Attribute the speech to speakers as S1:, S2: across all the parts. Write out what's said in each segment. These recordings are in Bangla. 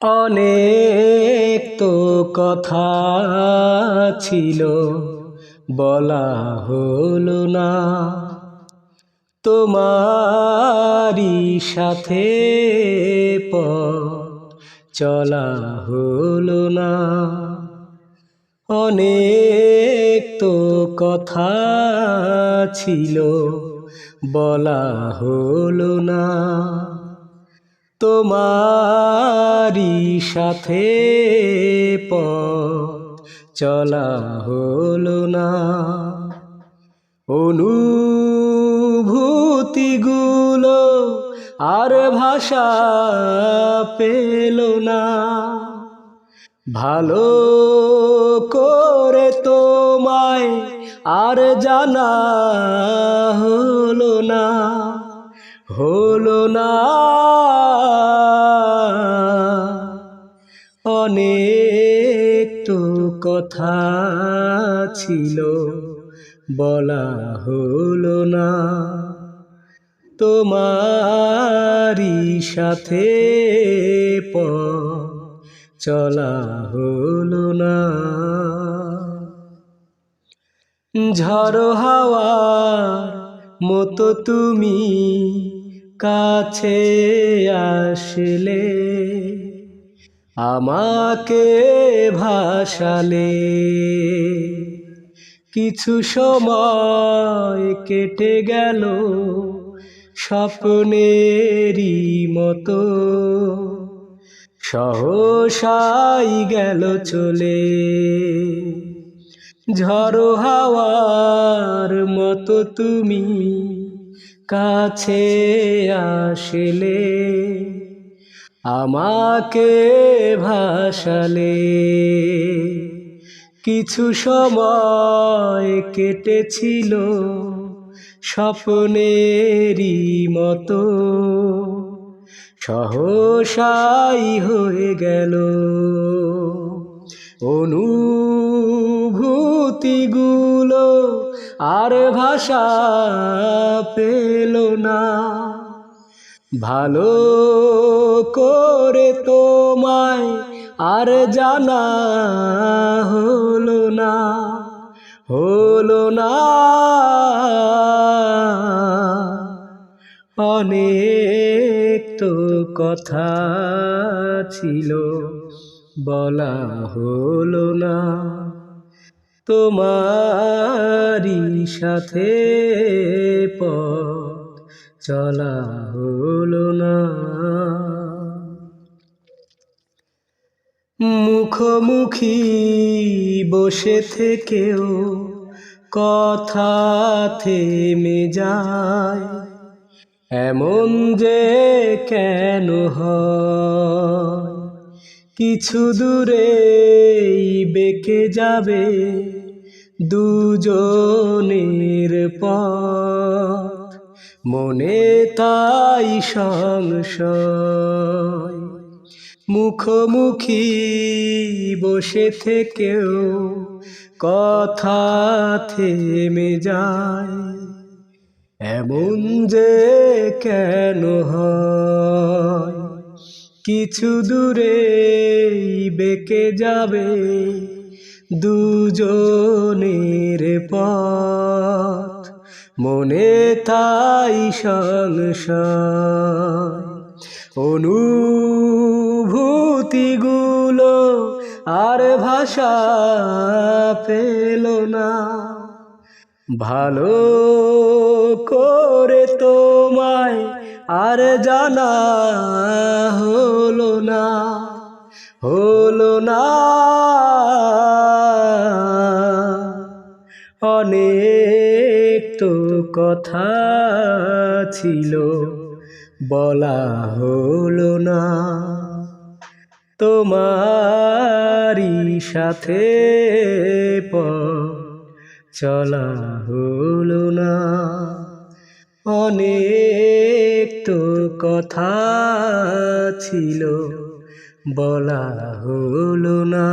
S1: অনেক তো কথা ছিল, বলা হলো না। তোমারই সাথে পথ চলা হলো না। অনেক তো কথা ছিল, বলা হলো না। তোমারই সাথে পথ চলা হলো না। অনুভূতিগুলো আর ভাষা পেল না। ভালো করে তোমায় আর জানা হলো না, হলো না। অনেক তো কথা ছিল, বলা হলো না। তোমারই সাথে পথ চলা হলো না। ঝড়ো হাওয়ার মতো তুমি কাছে আসলে, আমাকে ভাসালে। কিছু সময় কেটে গেল স্বপ্নেরই মতো, সহসাই গেল চলে। ঝড়ো হাওয়ার মতো তুমি কাছে আসলে, আমাকে ভাসালে। কিছু সময় কেটেছিল স্বপ্নেরই মতো, সহসাই হয়ে গেল। অনুভূতিগুলো আর ভাষা পেল না। ভালো করে তোমায় আর জানা হলো না, হলো না। অনেক তো কথা ছিল, বলা হলো না। তোমারই সাথে পথ চলা হলো না। মুখোমুখি বসে থেকেও কথা থেমে যায়, এমন যে কেন হয়। কিছু দূরেই বেঁকে যাবে দুজনের পথ, মনে তাই সংশয়। মুখোমুখি বসে থেকেও কথা থেমে যায়, এমন যে কেন হয়। কিছু দূরেই বেঁকে যাবে দুজনের পথ, মনে তাই সংশয়। অনুভূতিগুলো আর ভাষা পেল না। ভালো করে তোমায় আর জানা হলো না, হলো না। অনেক তো কথা ছিল, বলা হলো না। তোমারই সাথে পথ চলা হলো না। অনেক তো কথা ছিল, বলা হলো না।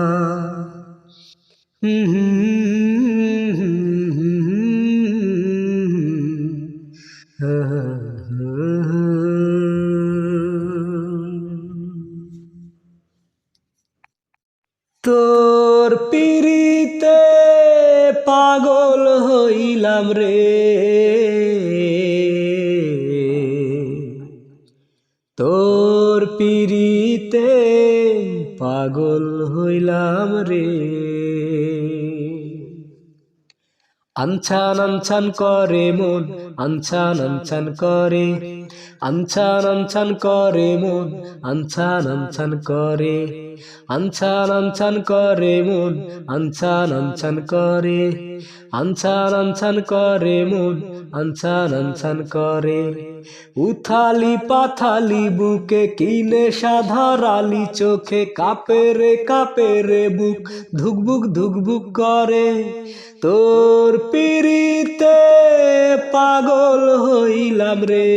S1: তোর পিরিতে পাগল হইলাম রে, তোর পিরিতে পাগল হইলাম রে। আনছান আনছান করে মন, আনছান আনছান করে, আনছান আনছান করে মন, আনছান আনছান করে, আনছান আনছান করে মন, আনছান আনছান করে, আনছান আনছান করে মন, আনছান আনছান করে। উথালি পাথালি বুকে কিনে সাধারালি চোখে কাঁপে রে বুক, ধুকবুক ধুকবুক করে। তোর পিরিতে পাগল হইলাম রে,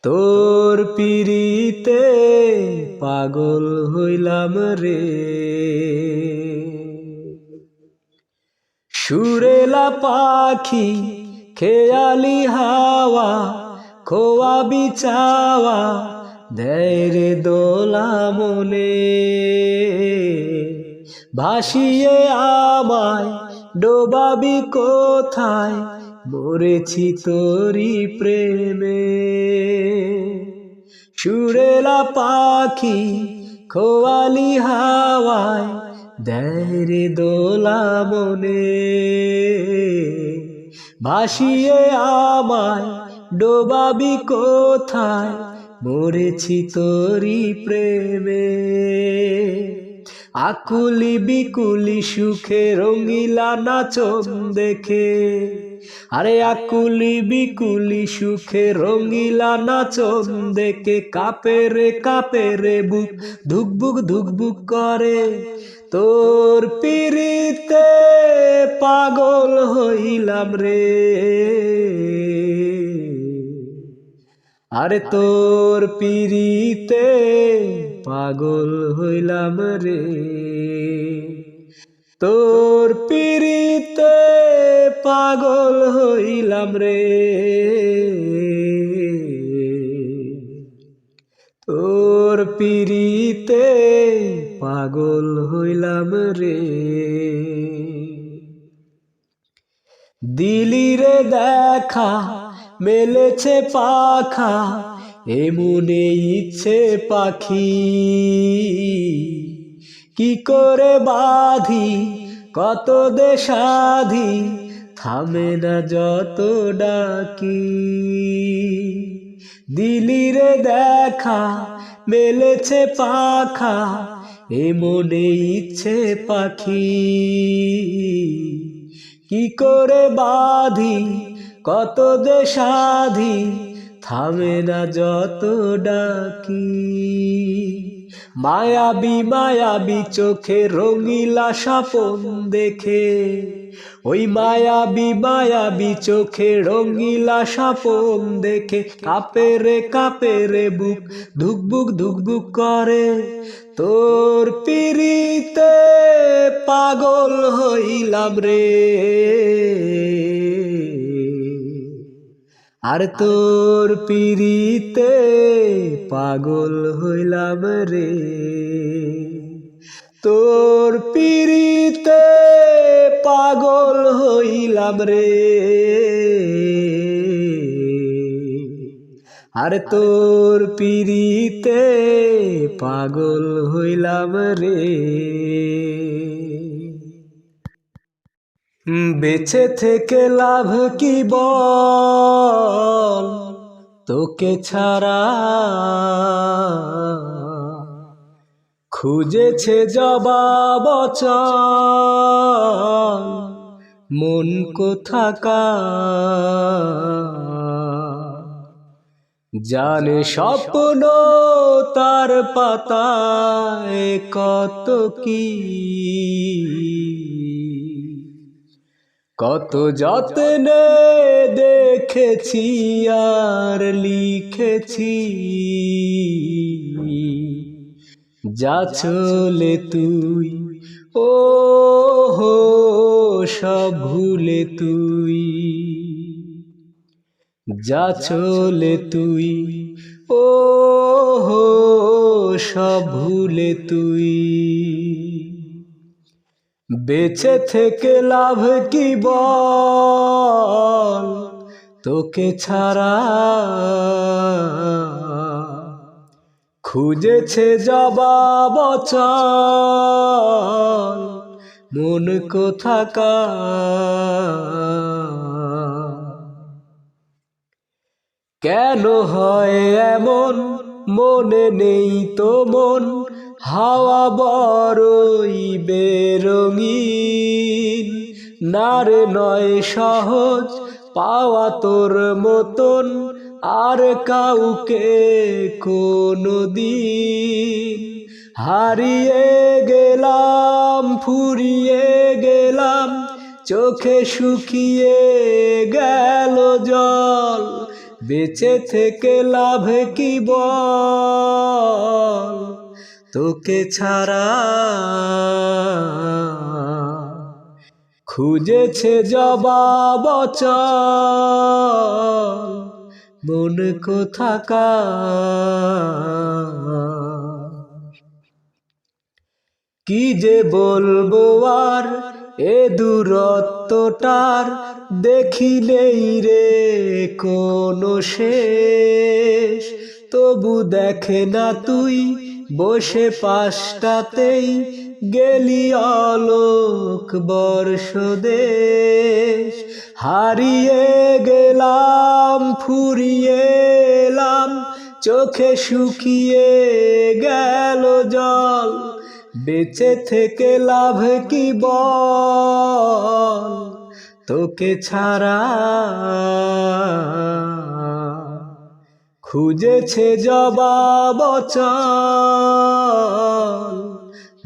S1: তোর পিরিতে পাগল হইলাম রে। সুরেলা পাখি খেয়ালি হাওয়া খোয়া বিছাওয়া দেয় রে দোলা মনে, ভাসিয়ে আমায় ডোবাবি কোথায়, মরেছি তোরি প্রেমে। সুরেলা পাখি খোয়ালি হাওয়ায় দেয় রে দোলা মনে, ভাসিয়ে আমায় ডোবাবি কোথায়, মরেছি তোরি প্রেমে। আকুলি বিকুলি সুখে রঙিলা নাচন দেখে, আরে আকুলি বিকুলি সুখে রঙিলা নাচন দেখে কাঁপে রে বুক, ধুকবুক ধুকবুক করে। তোর পিরিতে পাগল হইলাম রে, আরে তোর পিরিতে পাগল হইলাম রে, তোর পিরিতে পাগল হইলাম রে, তোর পিরিতে পাগল হইলাম রে। দিলি রে দেখা মেলেছে পাখা, এমনে ইচ্ছে পাখি, কি করে বাঁধি কত দেশাধি, থামে না যত ডাকি। দিলি রে দেখা মেলেছে পাখা, এমনে ইচ্ছে পাখি, কি করে বাঁধি কত দেশাধি, থামে না যত ডাকি। মায়াবী মায়াবী চোখে রঙিলা স্বপন দেখে, ওই মায়াবী মায়াবী চোখে রঙিলা স্বপন দেখে কাঁপে রে বুক, ধুকবুক ধুকবুক করে। তোর পিরিতে পাগল হইলাম রে, আর তোর পিরিতে পাগল হইলাম রে, তোর পিরিতে পাগল হইলাম রে, আর তোর পিরিতে পাগল হইলাম রে। বেঁচে থেকে লাভ কি বল, তোকে ছাড়া খুঁজেছে জবাব চল মন কোথাকার, জানে স্বপ্ন তার পাতায় কত কি, কত যত্নে দেখেছি আর লিখেছি, যা চলে তুই ও হো সব ভুলে তুই, যা চলে তুই ও হো সব ভুলে তুই। বেঁচে থেকে লাভ কি বল, তোকে ছাড়া খুঁজেছে জবাব অচল মন কোথাকার। কেন হয় এমন মনে নেই তো মন, হাওয়া বড়ই বেরঙিন, না রে নয় সহজ পাওয়া তোর মতন আর কাউকে কোনদিন। হারিয়ে গেলাম ফুরিয়ে গেলাম, চোখে শুকিয়ে গেল জল, বেঁচে থেকে লাভ কি বল, তোকে ছাড়া খুঁজেছে জবাব অচল মন কোথাকার। কি যে বলবো আর এ দূরত্বটার, দেখিলেই রে কোনো শেষ, তবু দেখে না তুই বসে পাশটাতেই, গেলি অলোক বর্ষ দেশ। হারিয়ে গেলাম ফুরিয়ে এলাম, চোখে শুকিয়ে গেল জল, বেঁচে থেকে লাভ কি বল, তোকে ছাড়া খুঁজেছে জবাব অচল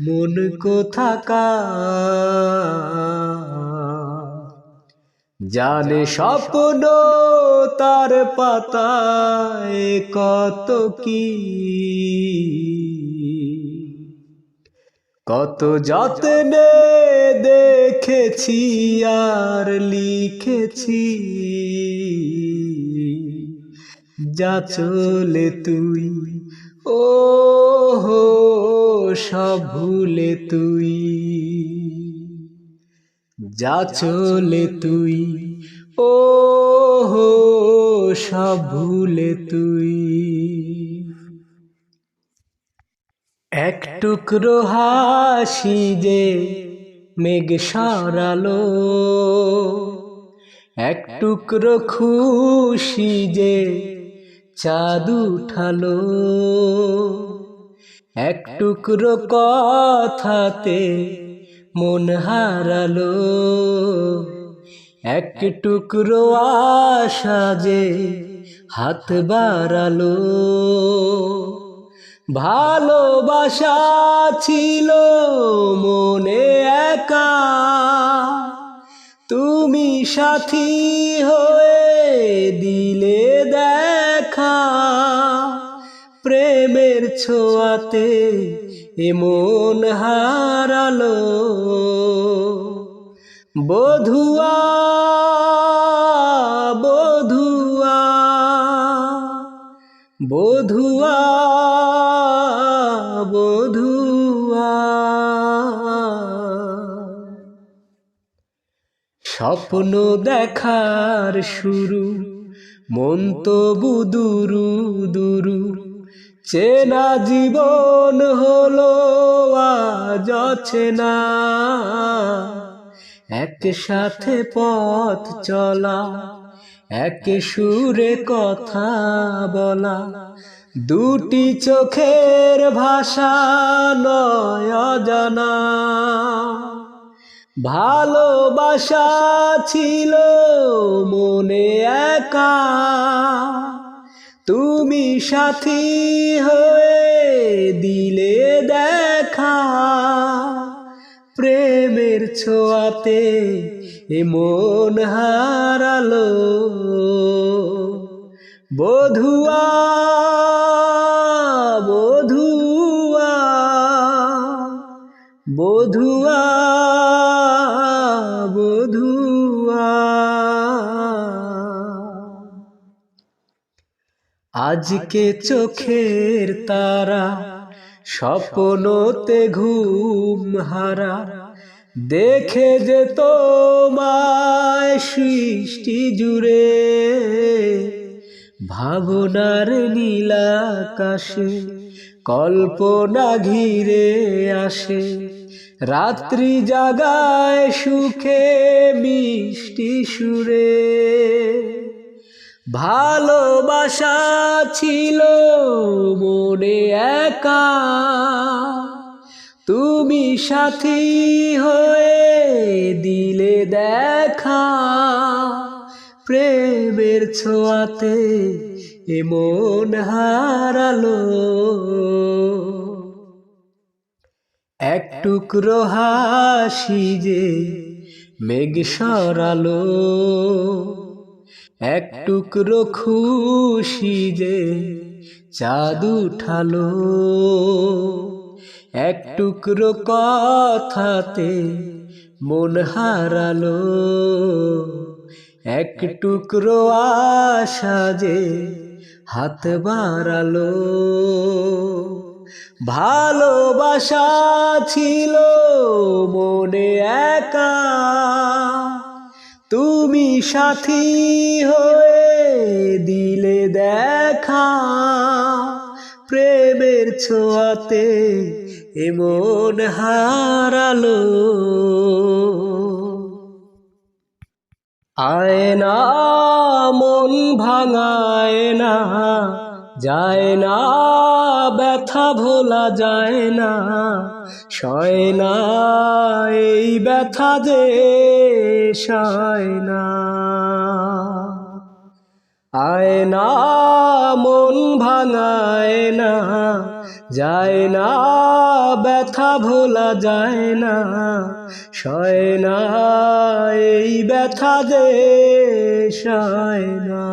S1: মন কোথাকার। জানে স্বপ্ন তার পাতায় কত কি, কত যত্নে দেখেছি আর লিখেছি, যা চলে তুই ও হো সব ভুলে তুই, যা চলে তুই ও হো সব ভুলে তুই। এক টুকরো হাসি যে মেঘ সরালো, এক টুকরো খুশি যে চাঁদ উঠালো, এক টুকরো কথাতে মন হারালো, এক টুকরো আশা যে হাত বাড়ালো। ভালোবাসা ছিল মনে একা, তুমি সাথী হয়ে দিলে দেখা, প্রেমের ছোঁয়াতে এমন হারালো। বধুয়া বধুয়া বধুয়া বধুয়া, স্বপ্ন দেখার শুরু মন তবু দুরু দুরু, চেনা জীবন হলো আজ অচেনা, একসাথে পথ চলা এক সুরে কথা বলা, দুটি চোখের ভাষা নয় অজানা। ভালোবাসা ছিল মনে একা, তুমি সাথী হয়ে দিলে দেখা, প্রেমের ছোঁয়াতে এমন হারালো। বধুয়া বধুয়া বধুয়া বধুয়া, আজকে চোখের তারা স্বপ্নতে ঘুম হারা দেখে যে তোমায় সৃষ্টি জুড়ে, ভাবনার নীলাকাশে কল্পনা ঘিরে আসে, রাত্রি জাগায় সুখে মিষ্টি সুরে। ভালোবাসা ছিল মনে একা, তুমি সাথী হয়ে দিলে দেখা, প্রেমের ছোঁয়াতে এমন হারালো। এক টুকরো হাসি যে মেঘ সরালো, এক টুকরো খুশি যে চাঁদ উঠালো, এক টুকরো কথাতে মন হারালো, এক টুকরো আশা যে হাত বাড়ালো। ভালোবাসা ছিল মনে একা, তুমি সাথী হয়ে দিলে দেখা, প্রেমের ছোঁয়াতে এমন হারালো। আয়না মন ভাঙায় না, যায় না ব্যথা ভোলা যায় না, সয় না এই ব্যথা যে সয় না। আয়না মন ভাঙায় না, যায় না ব্যথা ভোলা যায় না, সয় না এই ব্যথা যে সয় না।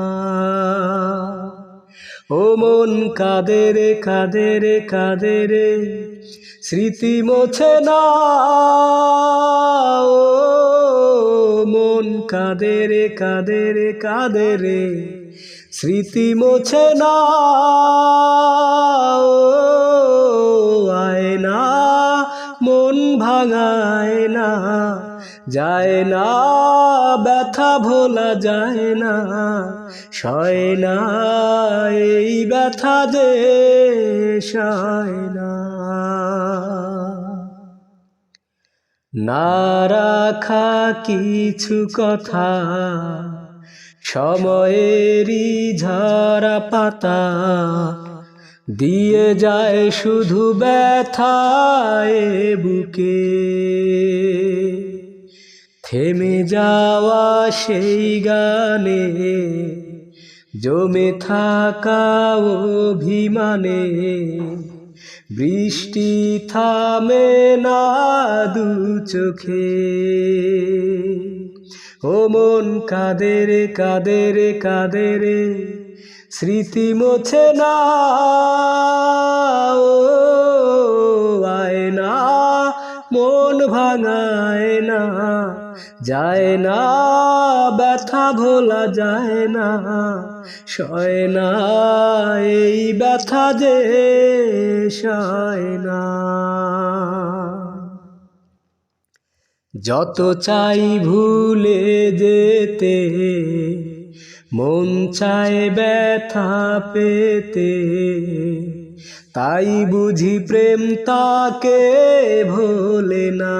S1: ও মন কাঁদে রে কাঁদে রে কাঁদে রে, স্মৃতি মোছে না। ও মন কাঁদে রে কাঁদে রে কাঁদে রে, স্মৃতি মোছে না। ও আয়না মন ভাঙায় না, যায় না ব্যথা ভোলা যায় না, সয় না এই ব্যথা যে সয় না। না রাখা কিছু কথা সময়েরই ঝরা পাতা, দিয়ে যায় শুধু ব্যথায় বুকে। থেমে যাওয়া সেই গানে জমে থাকা অভিমানে, বৃষ্টি থামে না দু চোখে। ও মন কাঁদে রে কাঁদে রে কাঁদে রে, স্মৃতি মোছে না। ও আয়না মন ভাঙায় না, যায় না ব্যথা ভোলা যায় না, সয় না এই ব্যথা যে সয় না। যত চাই ভুলে যেতে, মন চায় ব্যথা পেতে, তাই বুঝি প্রেম তাকে ভোলে না।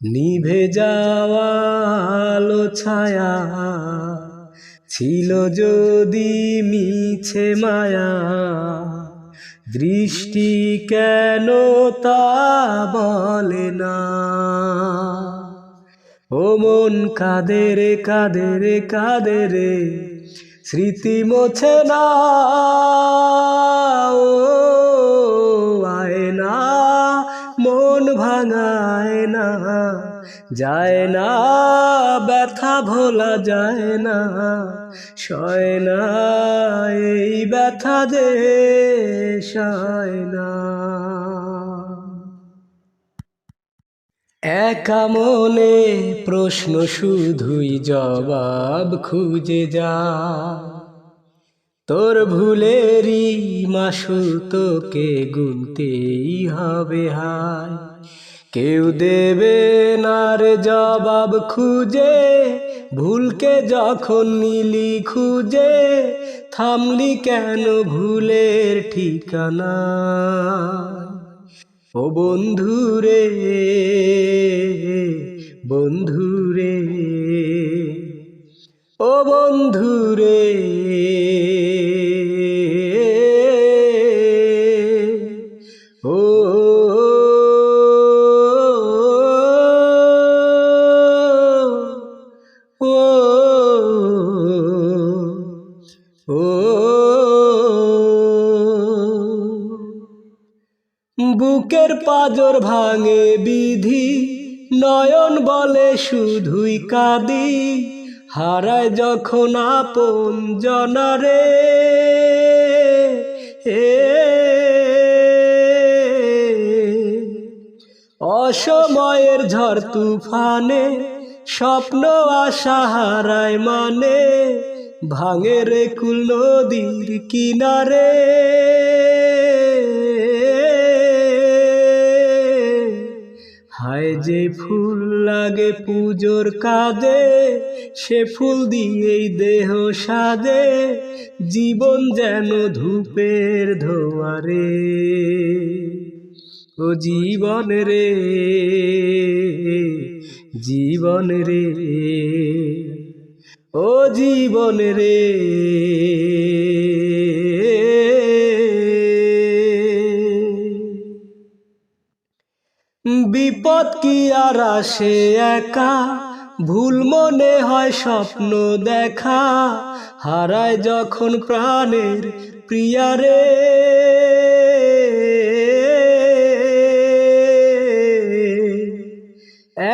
S1: নিভে যাওয়া আলো ছায়া ছিল যদি মিছে মায়া, দৃষ্টি কেন তা বলে না। ও মন কাঁদে রে কাঁদে রে কাঁদে রে, স্মৃতি মোছে না। ও আয়না মন ভাঙায় না, যায় না ব্যথা ভোলা যায় না, সয় না এই ব্যথা যে সয় না। একা মনে প্রশ্ন শুধুই জবাব খুঁজে যায়, তোর ভুলেরই মাসুল তোকে গুনতেই হবে হায়। কেউ দেবে না রে জবাব খুঁজে, ভুলকে যখন নিলি খুঁজে, থামলি কেন ভুলের ঠিকানা। ও বন্ধুরে, বন্ধুরে, ও বন্ধুরে, ও ও বুকের পাজর ভাঙে বিধি, নয়ন বলে শুধুই কাঁদি, হারায় যখন আপন জনারে। অসময়ের ঝড় তুফানে স্বপ্ন আশা হারায় মানে, ভাঙে রে কুল নদীর কিনারে। হায় যে ফুল লাগে পুজোর কাজে, সে ফুল দিয়েই দেহ সাজে, জীবন যেন ধূপের ধোয়ারে। ও জীবন রে, জীবন রে, ও জীবন রে। বিপদ কি আর আসে একা, ভুল মনে হয় স্বপ্ন দেখা, হারায় যখন প্রাণের প্রিয়ারে।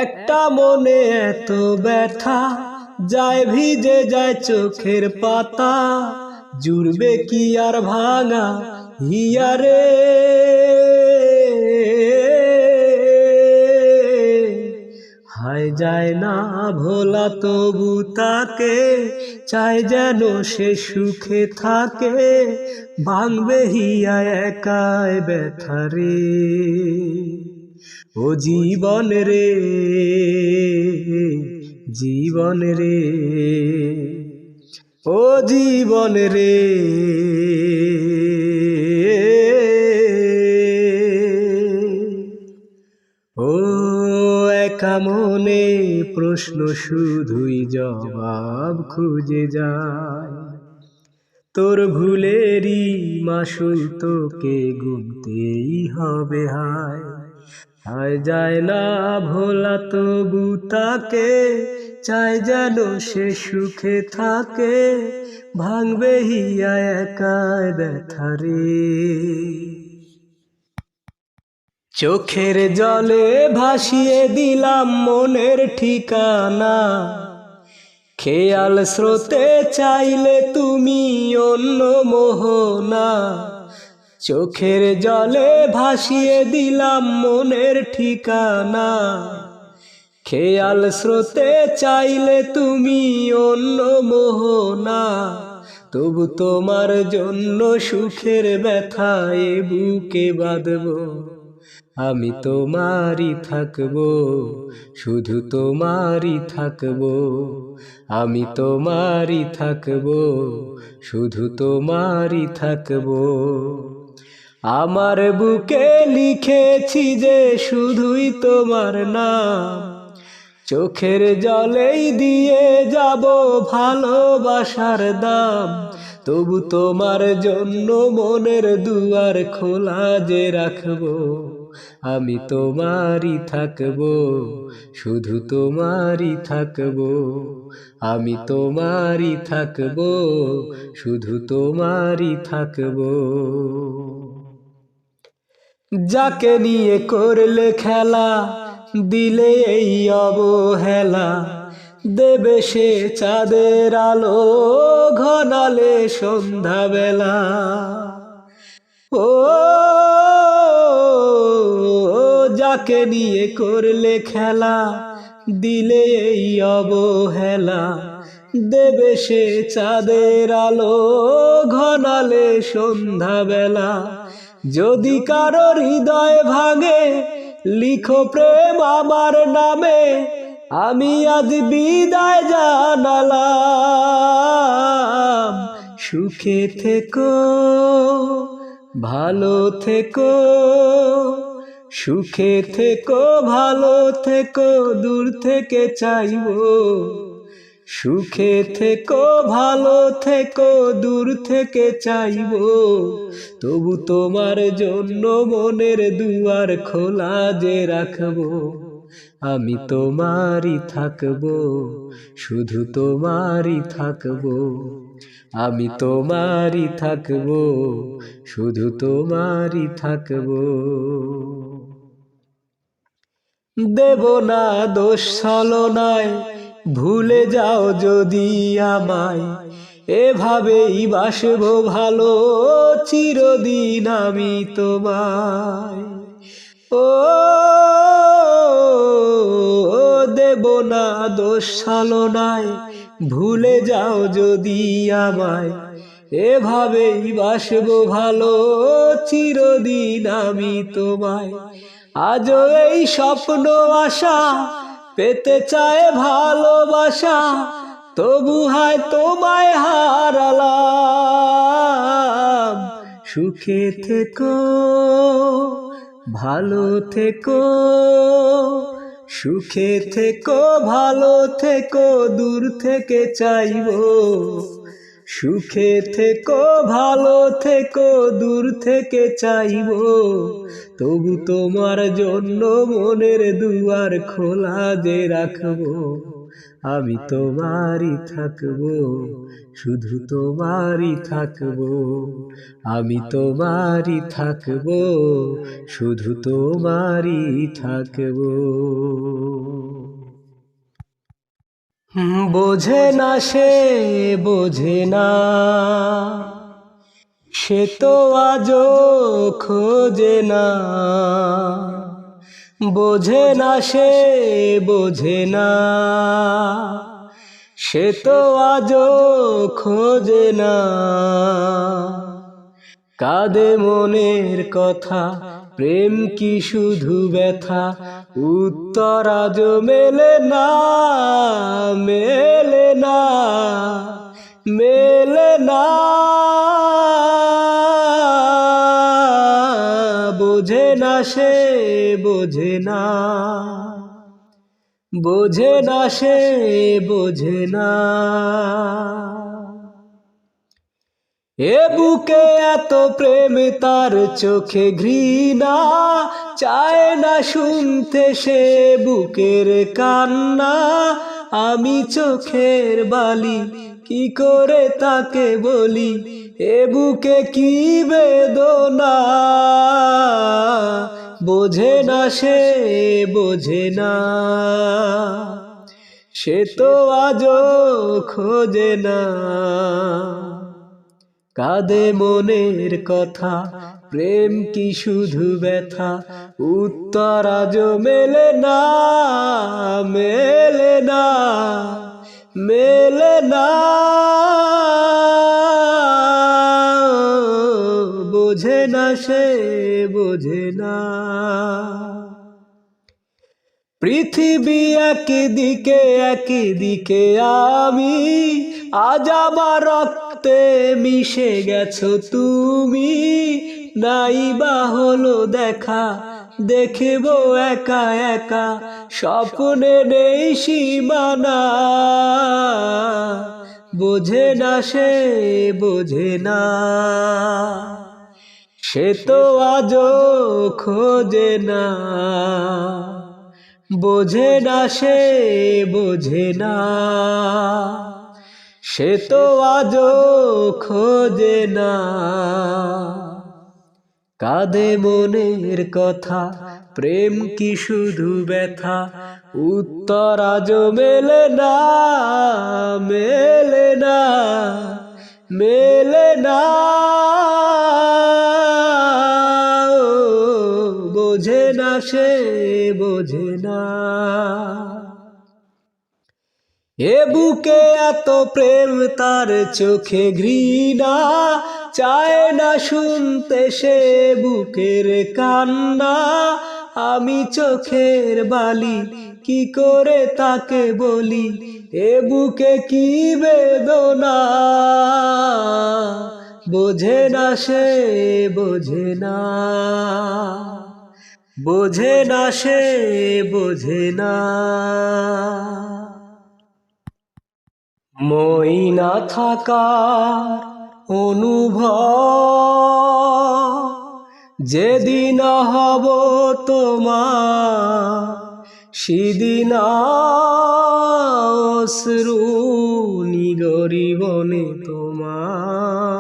S1: একটা মনে এত ব্যথা, যায় ভিজে যায় চোখের পাতা, জুড়বে কি আর ভাঙা হিয়ারে। হায় যায় না ভোলা তবু তাকে, চাই যেন সে সুখে থাকে, ভাঙবে হিয়া একাই ব্যথারে। ও জীবন রে, জীবন রে, ও জীবন রে। ও একা মনে প্রশ্ন শুধুই জবাব খুঁজে যায়, তোর ভুলেরই মাসুল তোকে গুনতেই হবে হায়। হায় যায় না ভোলা তবু তাকে, চাই যেন সে সুখে থাকে, ভাঙবে হিয়া একাই ব্যথারে। চোখের জলে ভাসিয়ে দিলাম মনের ঠিকানা, খেয়াল স্রোতে চাইলে তুমি অন্য মোহনা। চোখের জলে ভাসিয়ে দিলাম মনের ঠিকানা, খেয়াল স্রোতে চাইলে তুমি অন্য মোহনা। তবু তোমার জন্য সুখের ব্যথায় বুকে বাঁধব, আমি তোমারই থাকবো, শুধু তোমারই থাকবো। আমি তোমারই থাকবো, শুধু তোমারই থাকবো। আমার বুকে লিখেছি যে শুধুই তোমার নাম, চোখের জলেই দিয়ে যাব ভালোবাসার দাম। তবু তোমার জন্য মনের দুয়ার খোলা যে রাখবো, আমি তোমারই থাকবো, শুধু তোমারই থাকবো। আমি তোমারই থাকবো, শুধু তোমারই থাকবো। যাকে নিয়ে করলে খেলা, দিলে এই অবহেলা, দেবে সে চাঁদের আলো ঘনালে সন্ধ্যাবেলা। ও যাকে নিয়ে করলে খেলা, দিলে এই অবহেলা, দেবে সে চাঁদের আলো ঘনালে সন্ধ্যাবেলা। যদি কারো হৃদয় ভাঙে লিখো প্রেম আমার নামে, আমি আজ বিদায় জানালাম। সুখে থেকো ভালো থেকো, সুখে থেকো ভালো থেকো, দূর থেকে চাইবো। সুখে থেকো ভালো থেকো, দূর থেকে চাইবো। তবু তোমার জন্য মনের দুয়ার খোলা যে রাখবো। আমি তোমারই থাকবো, শুধু তোমারই থাকবো। আমি তোমারই থাকবো, শুধু তোমারই থাকবো। দেব না দোষ ছলনায়, ভুলে যাও যদি আমায়। এভাবেই বাসবো ভালো চিরদিন আমি তোমায়। ও দেব না দোষ ছলনায়, ভুলে যাও যদি আমায়। এভাবেই বাসবো ভালো চিরদিন আমি তোমায়। আজও এই স্বপ্ন আশা পেতে চায় ভালোবাসা, তবু হায় তোমায় হারালাম। সুখে থেকো ভালো থেকো, সুখে থেকো ভালো থেকো, দূর থেকে চাইবো। সুখে থেকো ভালো থেকো, দূর থেকে চাইবো। তবু তোমার জন্য মনের দুয়ার খোলা যে রাখবো। আমি তোমারই থাকবো, শুধু তোমারই থাকবো। আমি তোমারই থাকবো, শুধু তোমারই থাকবো। বোঝে না সে বোঝে না, সে তো আজও খোঁজে না। বোঝে না সে বোঝে না, সে তো আজও খোঁজে না। কাঁদে মনের কথা, প্রেম কি শুধু ব্যথা, উত্তর আজও মেলে না, মেলে না, মেলে না। বোঝে না সে বোঝে না, বোঝে না সে বোঝে না। এ বুকে এত প্রেম তার চোখে ঘৃণা, চায় না শুনতে সে বুকের কান্না। আমি চোখের বালি কি করে তাকে বলি, এ বুকে কি বেদনা। বোঝে না সে বোঝে না, সে তো আজও খোঁজে না। কাঁদে মনের কথা, প্রেম কি শুধু ব্যথা, উত্তর আজও মেলে না, মেলে না, মেলে না। বোঝে না সে বোঝে না। পৃথিবী একদিকে একদিকে আমি, আজ আমার রক্তে মিশে গেছো তুমি। নাই বা হলো দেখা, দেখবো একা একা, স্বপ্নে নেই সীমানা। বোঝে না সে বোঝে না, সে তো আজও খোঁজে না। বোঝে না সে বোঝে না, সে তো আজও খোঁজে না। কাঁদে মনের কথা, প্রেম কি শুধু ব্যথা, উত্তর আজও মেলে না, মেলে না, মেলে না। বোঝে না সে বোঝে না। এ বুকে এত প্রেম তার চোখে ঘৃণা, চায় না শুনতে সে বুকের কান্না। আমি চোখের বালি কি করে তাকে বলি, এ বুকে কি বেদনা। বোঝে না সে, বোঝে না, বোঝে না সে, বোঝে না। মই না থাকার অনুভব যেদিন হব তোমার, সেদিন অশ্রু নিগরিবনে তোমার।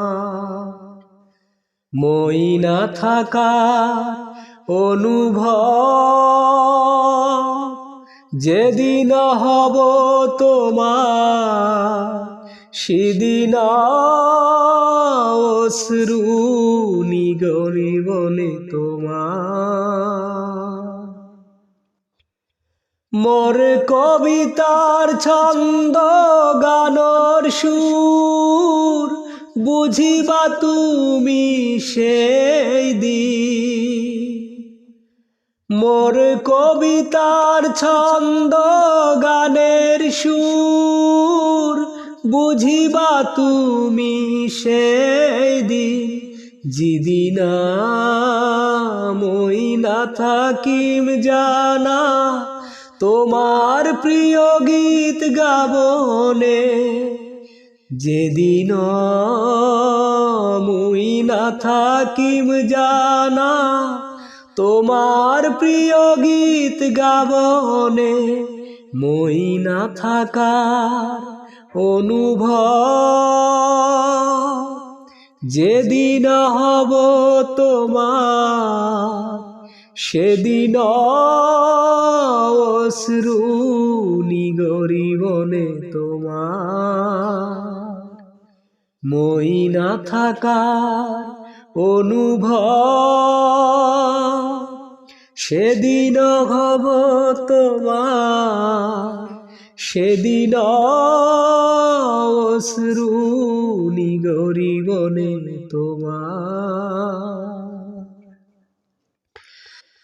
S1: মই না থাকার অনুভব যেদিন হব তোমার, সেদিন অশ্রু নিগরিবনে তোমার। মোর কবিতার ছন্দ গানর সুর বুঝিবা তুমি সেই দিন। মোর কবিতার ছন্দ গানের সুর বুঝিবা তুমি সেই দিন, যেদিন মই না থাকিম জানা তোমার প্রিয় গীত গাবনে। যেদিন মই না থাকিম জানা তোমার প্রিয় গীত গাবনে। মই না থাকার অনুভব যেদিন হব তোমার, সেদিন অশ্রু নিগরিবনে তোমার। মই না থাকার অনুভব সেদিন হব তোমার, সেদিন অশ্রু নিগরিবনে তোমার।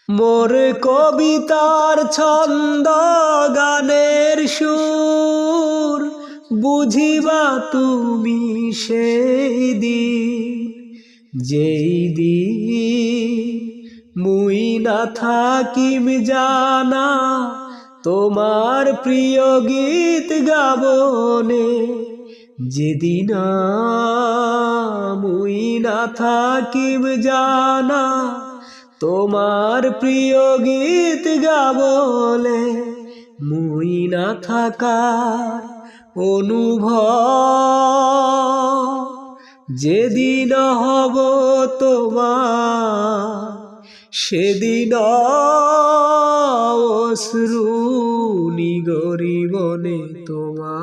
S1: মোর কবিতার ছন্দ গানের সুর বুঝিবা তুমি সেই দিন, যেই দিন মুই না থাকিম জানা তোমার প্রিয় গীত গাবনে। যেদিন মুই না থাকিম জানা তোমার প্রিয় গীত গাবলে। মুই না থাকার অনুভব যেদিন হব তোমার, সেদিন অশ্রু নিগরিবনে তোমার।